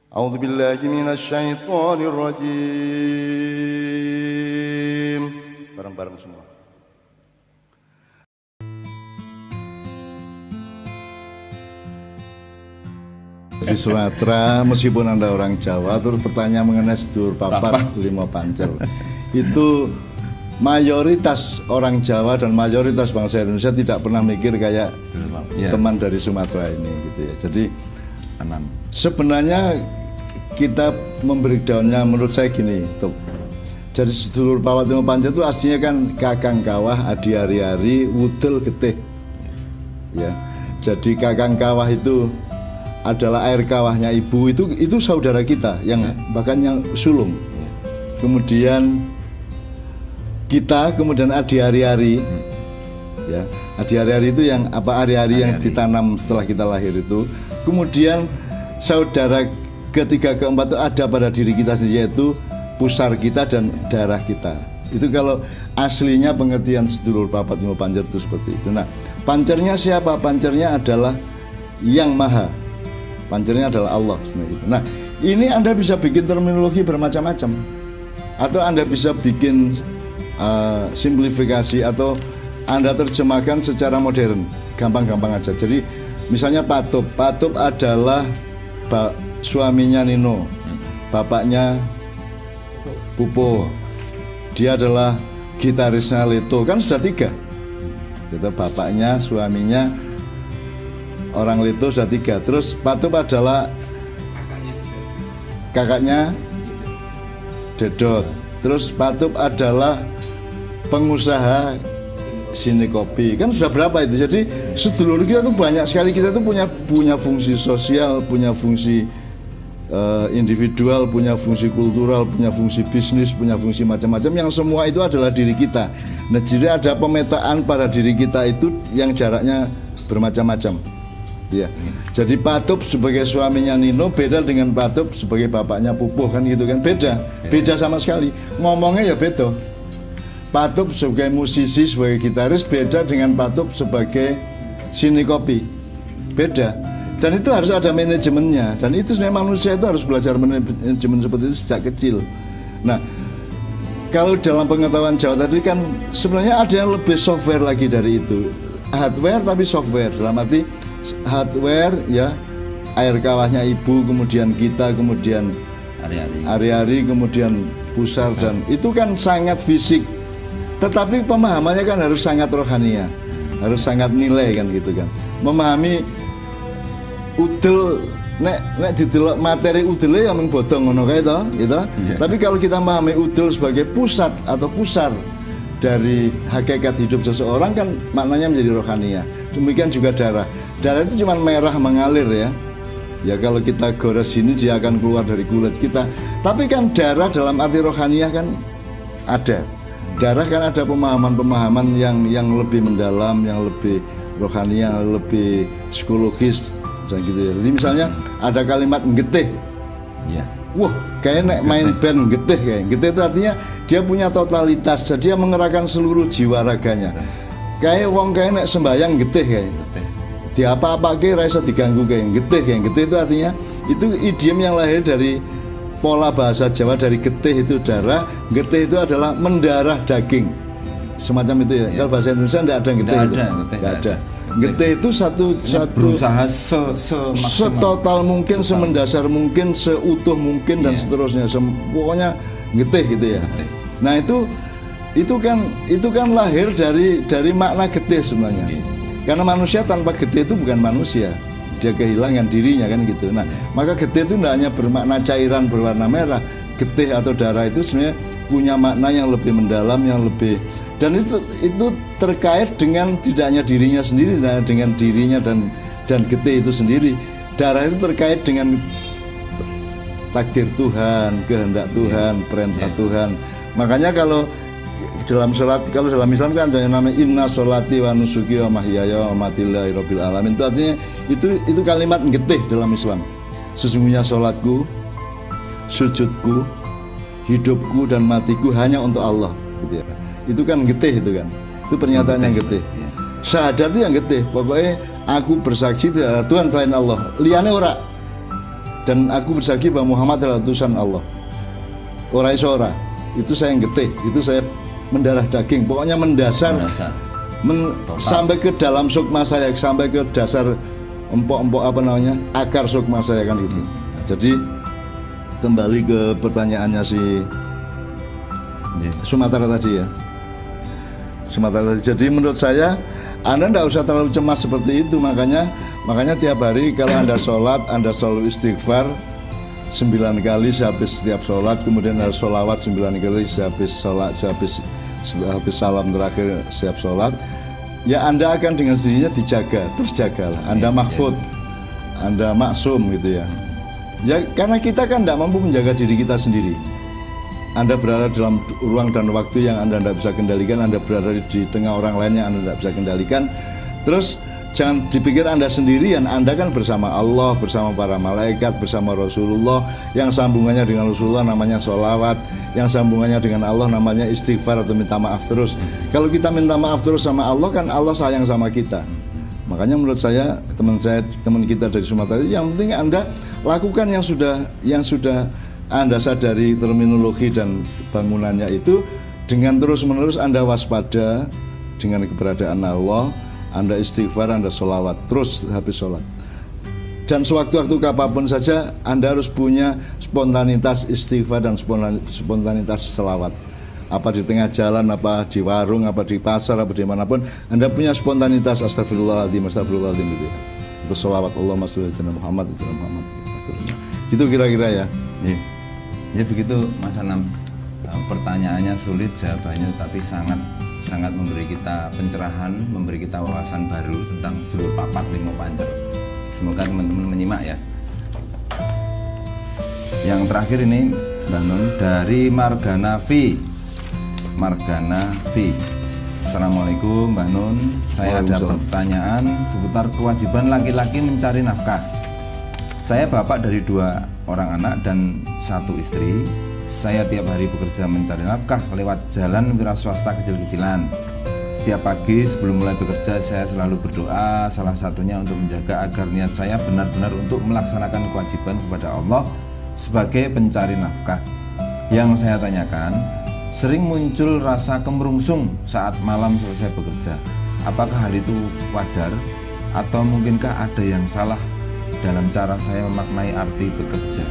A'udzu billahi minasy syaithanir rajim. Bareng-bareng semua. Di Sumatera, meskipun Anda orang Jawa, terus bertanya mengenai sedulur papat lima pancel. Itu mayoritas orang Jawa dan mayoritas bangsa Indonesia tidak pernah mikir kayak teman dari Sumatera ini gitu ya. Jadi sebenarnya kita membreakdownnya menurut saya gini, tuh. Jadi sedulur papat lima pancel itu aslinya kan kakang kawah, adi ari-ari, wudel getih. Ya. Jadi kakang kawah itu adalah air kawahnya ibu, itu saudara kita yang bahkan yang sulung. Kemudian kita, kemudian adi ari-ari. Ya, adi ari-ari itu yang apa, ari-ari yang ditanam setelah kita lahir itu. Kemudian saudara ketiga keempat itu ada pada diri kita sendiri, yaitu pusar kita dan darah kita. Itu kalau aslinya pengertian sedulur papat lima pancer itu seperti itu. Nah, pancernya siapa? Pancernya adalah Yang Maha. Pancernya adalah Allah sebenarnya. Nah, ini Anda bisa bikin terminologi bermacam-macam, atau Anda bisa bikin simplifikasi, atau Anda terjemahkan secara modern, gampang-gampang aja. Jadi misalnya Patup adalah suaminya Nino, bapaknya Pupo, dia adalah gitarisnya Leto, kan sudah tiga. Itu bapaknya, suaminya orang Leto, sudah tiga. Terus Patup adalah kakaknya Dedot. Terus Patup adalah pengusaha sini kopi, kan sudah berapa itu. Jadi sedulur kita tuh banyak sekali. Kita tuh punya fungsi sosial, punya fungsi individual, punya fungsi kultural, punya fungsi bisnis, punya fungsi macam-macam, yang semua itu adalah diri kita. Nah, jadi ada pemetaan pada diri kita itu yang jaraknya bermacam-macam. Ya. Jadi Patup sebagai suaminya Nino beda dengan Patup sebagai bapaknya Pupuh, kan gitu kan, beda sama sekali. Ngomongnya ya beda. Patup sebagai musisi, sebagai gitaris beda dengan Patup sebagai sini kopi, beda. Dan itu harus ada manajemennya. Dan itu sebenarnya manusia itu harus belajar manajemen seperti itu sejak kecil. Nah, kalau dalam pengetahuan Jawa tadi kan sebenarnya ada yang lebih software lagi dari itu. Hardware tapi software, dalam arti hardware ya, air kawahnya ibu, kemudian kita, kemudian ari-ari, kemudian pusar, dan itu kan sangat fisik. Tetapi pemahamannya kan harus sangat rohania, harus sangat nilai, kan gitu kan. Memahami udel, nek didelok materi udele ya mung bodong ngono kae to, gitu. Tapi kalau kita memahami udel sebagai pusat atau pusar dari hakikat hidup seseorang, kan maknanya menjadi rohania. Demikian juga darah. Darah itu cuma merah mengalir ya. Ya kalau kita gores ini dia akan keluar dari kulit kita. Tapi kan darah dalam arti rohaniah kan ada. Darah kan ada pemahaman-pemahaman yang lebih mendalam, yang lebih rohani, yang lebih psikologis dan gitu ya. Jadi misalnya ada kalimat getih. Iya. Wah, kayak nek main band getih kayak. Getih itu artinya dia punya totalitas, jadi dia mengerahkan seluruh jiwa raganya. Kayak wong kayak nek sembayang getih kayak. Di apa-apa ke ra iso diganggu kayak getih kayak. Getih itu artinya itu idiom yang lahir dari pola bahasa Jawa, dari getih itu darah, getih itu adalah mendarah daging. Semacam itu ya. Kalau bahasa Indonesia enggak ada getih itu. Enggak ada. Getih itu satu berusaha setotal mungkin, semendasar mungkin, seutuh mungkin, dan seterusnya. Pokoknya getih gitu ya. Nah, itu kan lahir dari makna getih sebenarnya. Karena manusia tanpa getih itu bukan manusia. Dia kehilangan dirinya, kan gitu. Nah, maka getih itu tidak hanya bermakna cairan berwarna merah. Getih atau darah itu sebenarnya punya makna yang lebih mendalam, yang lebih, dan itu terkait dengan tidak hanya dirinya sendiri, dengan dirinya dan getih itu sendiri. Darah itu terkait dengan takdir Tuhan, kehendak Tuhan, perintah Tuhan. Makanya kalau dalam Islam kan ada yang namanya inna sholati wa nusuki wa mahyaya wa mamati lillahi rabbil alamin. Itu artinya itu kalimat getih dalam Islam. Sesungguhnya sholatku, sujudku, hidupku dan matiku hanya untuk Allah, gitu ya. Itu kan getih itu kan. Itu pernyataan yang getih. Syahadat itu yang getih. Pokoknya aku bersaksi tidak ada Tuhan selain Allah. Liane ora. dan aku bersaksi bahwa Muhammad adalah utusan Allah. Ora iso ora. Itu saya yang getih, itu saya mendarah daging, pokoknya mendasar. Sampai ke dalam sukma saya, sampai ke dasar empok-empok akar sukma saya kan itu. Nah, jadi kembali ke pertanyaannya si Sumatera tadi ya. Sumatera tadi. Jadi menurut saya Anda tidak usah terlalu cemas seperti itu, makanya tiap hari kalau Anda sholat, Anda selalu istighfar 9 kali sehabis setiap sholat, kemudian ada sholawat 9 kali sehabis sholat, sehabis salam terakhir setiap sholat. Ya Anda akan dengan sendirinya terjagalah. Anda mahfud, Anda maksum gitu ya. Ya karena kita kan tidak mampu menjaga diri kita sendiri. Anda berada dalam ruang dan waktu yang Anda tidak bisa kendalikan, Anda berada di tengah orang lain yang Anda tidak bisa kendalikan. Terus jangan dipikir Anda sendirian, Anda kan bersama Allah, bersama para malaikat, bersama Rasulullah. Yang sambungannya dengan Rasulullah namanya sholawat, yang sambungannya dengan Allah namanya istighfar atau minta maaf terus. Kalau kita minta maaf terus sama Allah, kan Allah sayang sama kita. Makanya menurut saya, teman kita dari Sumatera, yang penting Anda lakukan yang sudah Anda sadari terminologi dan bangunannya itu, dengan terus-menerus Anda waspada dengan keberadaan Allah. Anda istighfar, Anda sholawat terus habis sholat. Dan sewaktu-waktu kapanpun saja Anda harus punya spontanitas istighfar dan spontanitas sholawat. Apa di tengah jalan, apa di warung, apa di pasar, apa dimanapun, Anda punya spontanitas astagfirullahaladzim gitu ya. Itu sholawat Allahumma sholli ala Muhammad. Gitu kira-kira ya. Ya begitu Mas Anam. Pertanyaannya sulit, jawabannya tapi sangat memberi kita pencerahan, memberi kita wawasan baru tentang Judul Papat Limo Pancer. Semoga teman-teman menyimak ya. Yang terakhir ini Mbak Nun dari Margana V. Assalamualaikum Mbak Nun, saya ada pertanyaan seputar kewajiban laki-laki mencari nafkah. Saya bapak dari 2 orang anak dan 1 istri. Saya tiap hari bekerja mencari nafkah lewat jalan wira swasta kecil-kecilan. Setiap pagi sebelum mulai bekerja saya selalu berdoa, salah satunya untuk menjaga agar niat saya benar-benar untuk melaksanakan kewajiban kepada Allah sebagai pencari nafkah. Yang saya tanyakan, sering muncul rasa kemerungsung saat malam selesai bekerja. Apakah hal itu wajar atau mungkinkah ada yang salah dalam cara saya memaknai arti bekerja?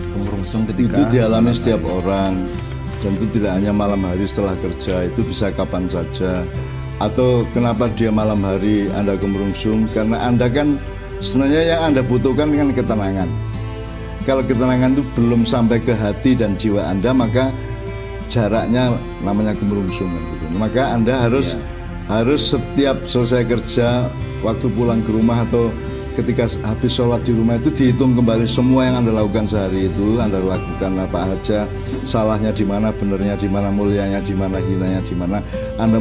Kemerungsung ketika itu dialami setiap orang, dan itu tidak hanya malam hari setelah kerja, itu bisa kapan saja. Atau kenapa dia malam hari Anda kemerungsung? Karena Anda kan sebenarnya yang Anda butuhkan kan ketenangan. Kalau ketenangan itu belum sampai ke hati dan jiwa Anda, maka jaraknya namanya kemerungsung gitu. Maka Anda harus setiap selesai kerja, waktu pulang ke rumah atau ketika habis sholat di rumah itu dihitung kembali semua yang Anda lakukan sehari itu. Anda lakukan apa aja, salahnya di mana, benernya di mana, mulianya di mana, hinanya di mana. Anda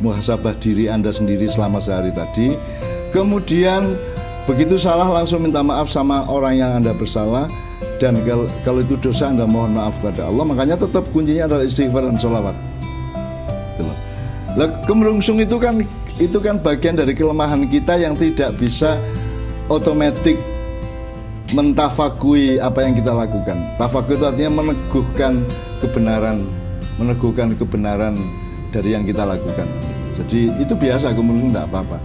muhasabah diri Anda sendiri selama sehari tadi. Kemudian begitu salah langsung minta maaf sama orang yang Anda bersalah. Dan kalau itu dosa, Anda mohon maaf kepada Allah. Makanya tetap kuncinya adalah istighfar dan sholawat. Kemerungsung itu kan bagian dari kelemahan kita yang tidak bisa otomatis mentafakui apa yang kita lakukan. Tafakur itu artinya meneguhkan kebenaran dari yang kita lakukan. Jadi itu biasa, kemerungsung tidak apa-apa.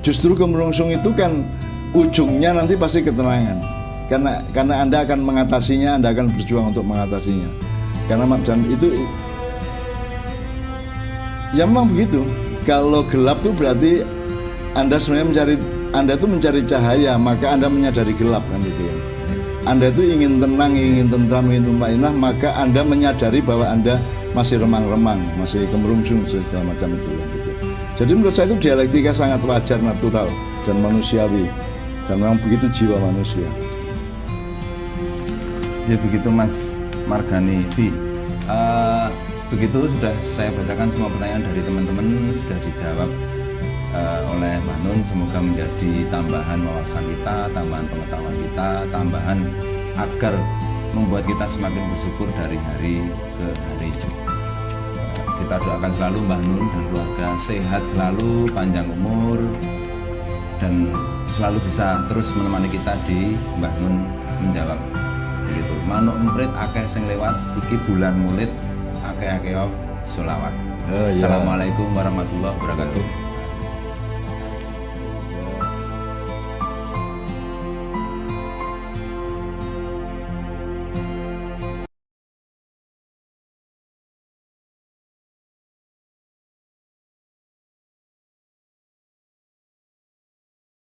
Justru kemerungsung itu kan ujungnya nanti pasti ketenangan. Karena Anda akan mengatasinya, Anda akan berjuang untuk mengatasinya. Dan itu ya memang begitu. Kalau gelap tuh berarti Anda sebenarnya mencari cahaya, maka Anda menyadari gelap kan itu ya. Anda itu ingin tenang, ingin tentram, ingin mutmainah, maka Anda menyadari bahwa Anda masih remang-remang, masih kemerungsung segala macam itu kan gitu. Jadi menurut saya itu dialektika sangat wajar, natural dan manusiawi. Dan memang begitu jiwa manusia. Jadi begitu Mas Margani V. Begitu sudah saya bacakan semua pertanyaan dari teman-teman, sudah dijawab oleh Mbak Nun. Semoga menjadi tambahan wawasan kita, tambahan pengetahuan kita, tambahan agar membuat kita semakin bersyukur dari hari ke hari. Kita doakan selalu Mbak Nun dan keluarga sehat selalu, panjang umur, dan selalu bisa terus menemani kita di Mbah Nun menjawab. Begitu. Manuk emprit akeh sing lewat iki bulan Maulid akeh-akeh sholawat. Oh, iya. Assalamualaikum warahmatullahi wabarakatuh.